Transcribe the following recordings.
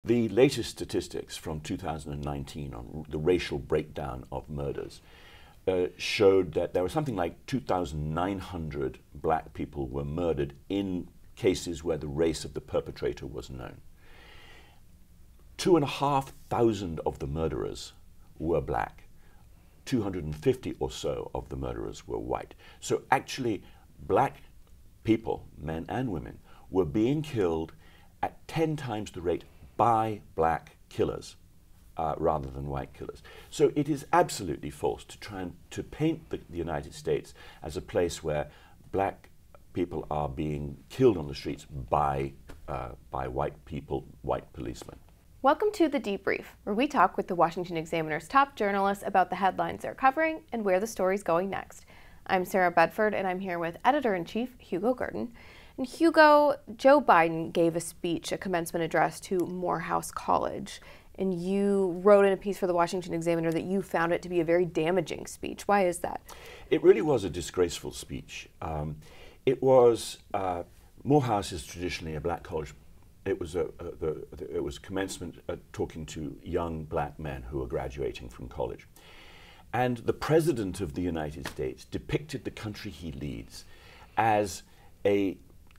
The latest statistics from 2019 on the racial breakdown of murders showed that there were something like 2,900 black people were murdered in cases where the race of the perpetrator was known. 2,500 of the murderers were black. 250 or so of the murderers were white. So actually, black people, men and women, were being killed at 10 times the rate by black killers rather than white killers. So it is absolutely false to try and to paint the United States as a place where black people are being killed on the streets by white people, white policemen. Welcome to The Debrief, where we talk with the Washington Examiner's top journalists about the headlines they're covering and where the story's going next. I'm Sarah Bedford, and I'm here with Editor-in-Chief Hugo Gurdon. And Hugo, Joe Biden gave a speech, a commencement address to Morehouse College, and you wrote in a piece for the Washington Examiner that you found it to be a very damaging speech. Why is that? It really was a disgraceful speech. Morehouse is traditionally a black college. It was commencement talking to young black men who were graduating from college. And the President of the United States depicted the country he leads as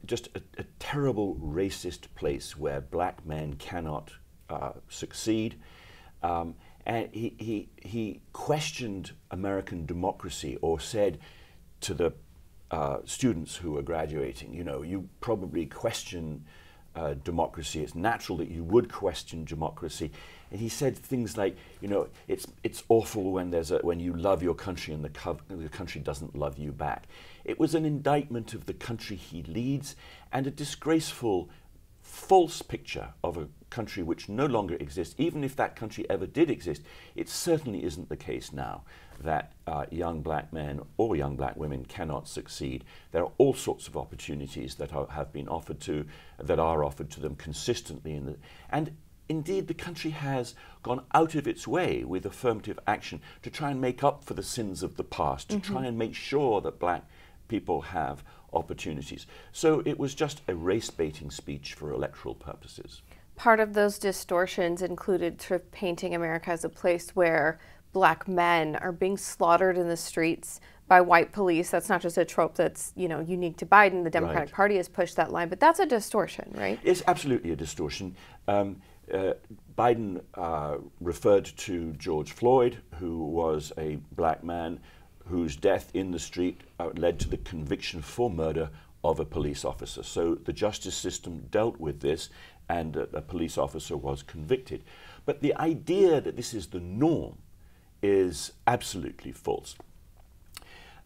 just a terrible racist place where black men cannot succeed. And he questioned American democracy, or said to the students who were graduating, you know, you probably question democracy. It's natural that you would question democracy. And he said things like, you know, it's awful when you love your country and the country doesn't love you back. It was an indictment of the country he leads and a disgraceful, false picture of a country which no longer exists. Even if that country ever did exist, it certainly isn't the case now that young black men or young black women cannot succeed. There are all sorts of opportunities that are offered to them consistently. And indeed, the country has gone out of its way with affirmative action to try and make up for the sins of the past, to try and make sure that black people have opportunities. So it was just a race-baiting speech for electoral purposes. Part of those distortions included sort of painting America as a place where black men are being slaughtered in the streets by white police. That's not just a trope that's, you know, unique to Biden. The Democratic Party has pushed that line, but that's a distortion, right? It's absolutely a distortion. Biden referred to George Floyd, who was a black man whose death in the street led to the conviction for murder of a police officer. So the justice system dealt with this, and a police officer was convicted. But the idea that this is the norm is absolutely false.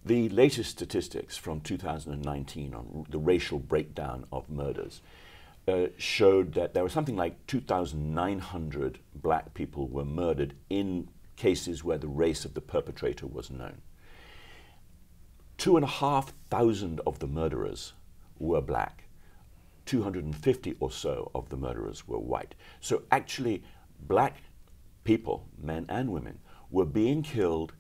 The latest statistics from 2019 on the racial breakdown of murders showed that there were something like 2,900 black people were murdered in cases where the race of the perpetrator was known. 2,500 of the murderers were black. 250 or so of the murderers were white. So actually, black people, men and women, were being killed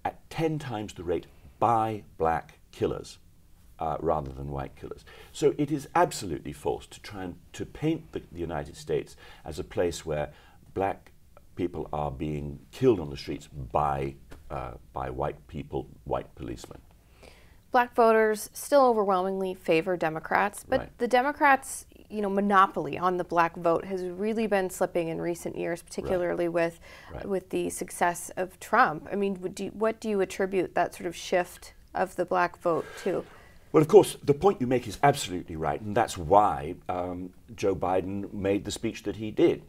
at 10 times the rate by black killers rather than white killers. So it is absolutely false to try and to paint the United States as a place where black people are being killed on the streets by white people, white policemen. Black voters still overwhelmingly favor Democrats, but the Democrats, you know, monopoly on the black vote has really been slipping in recent years, particularly with the success of Trump. I mean, what do you attribute that sort of shift of the black vote to? Well, of course, the point you make is absolutely right, and that's why Joe Biden made the speech that he did.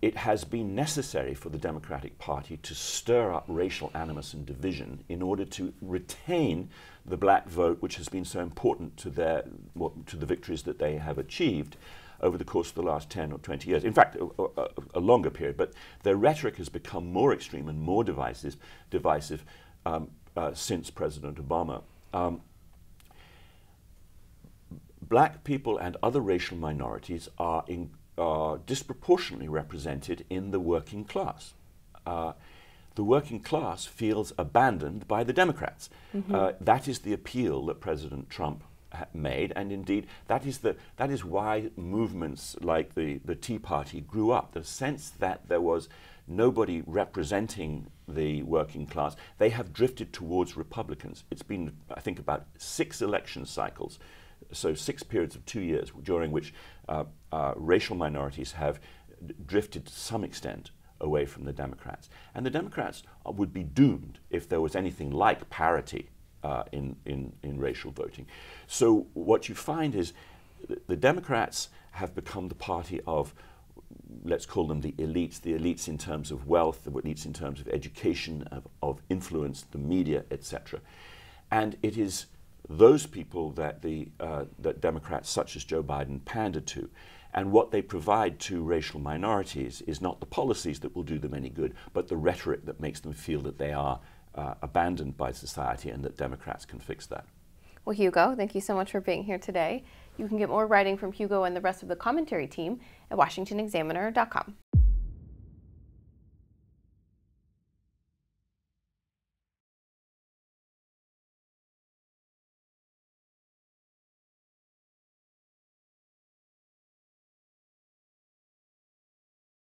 It has been necessary for the Democratic Party to stir up racial animus and division in order to retain the black vote, which has been so important to the victories that they have achieved over the course of the last 10 or 20 years. In fact, a longer period. But their rhetoric has become more extreme and more divisive since President Obama. Black people and other racial minorities are disproportionately represented in the working class. The working class feels abandoned by the Democrats. That is the appeal that President Trump made, and indeed that is why movements like the Tea Party grew up. The sense that there was nobody representing the working class, they have drifted towards Republicans. It's been, I think, about 6 election cycles, so 6 periods of 2 years during which racial minorities have drifted to some extent away from the Democrats. And the Democrats would be doomed if there was anything like parity in racial voting. So what you find is the Democrats have become the party of, let's call them the elites in terms of wealth, the elites in terms of education, of influence, the media, etc. And it is those people that that Democrats such as Joe Biden pander to. And what they provide to racial minorities is not the policies that will do them any good, but the rhetoric that makes them feel that they are abandoned by society and that Democrats can fix that. Well, Hugo, thank you so much for being here today. You can get more writing from Hugo and the rest of the commentary team at washingtonexaminer.com.